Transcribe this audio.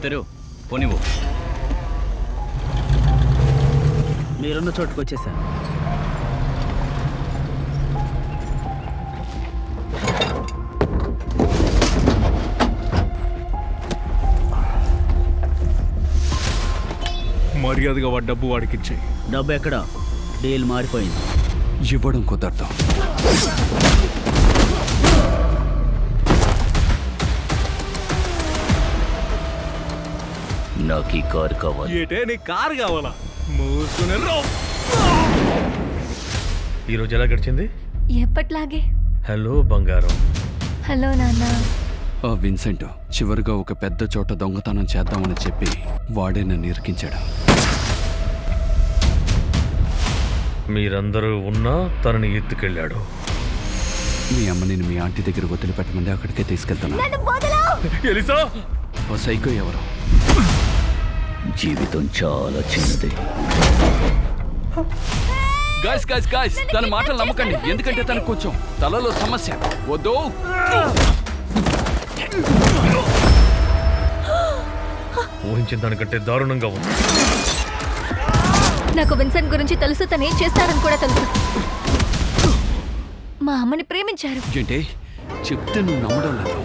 తెరు పోనివ్వు. మీరున్న చోటుకు వచ్చేసా. మర్యాదగా వాడి డబ్బు వాడికిచ్చి. డబ్బు ఎక్కడ? డీల్ మారిపోయింది. ఇవ్వడం కుదరదు. నాకు ఈ కారు కావాలి. ఏటే నీ కారు కావాలా? మూసుకునే ఈరోజు ఎలా గడిచింది? ఎప్పట్లాగే. హలో బంగారం. హలో నాన్న. ఆ విన్సెంట్ చివరిగా ఒక పెద్ద చోట దొంగతనం చేద్దామని చెప్పి వాడే నన్ను ఇరికించాడు. మీరందరూ ఉన్నా తనని ఎత్తుకెళ్ళాడు. మీ అమ్మని మీ ఆంటీ దగ్గర వదిలిపెట్టమంది, అక్కడికే తీసుకెళ్తాను. ఎలిసా! ఓ సైకో ఎవరు? జీవితం చాలా చిన్నది. గాయస్ గాయస్ గాయస్ తన మాటలు నమ్మకండి, ఎందుకంటే తనకు కొంచెం తలలో సమస్య. వద్దు. ఊహించిన దానికంటే దారుణంగా ఉంది. నాకు విన్సెంట్ గురించి తెలుసు, తను ఏం చేస్తారని కూడా తెలుసు. మా అమ్మని ప్రేమించారు. ఏంటి చెప్తే నువ్వు నమ్మడం లేదు.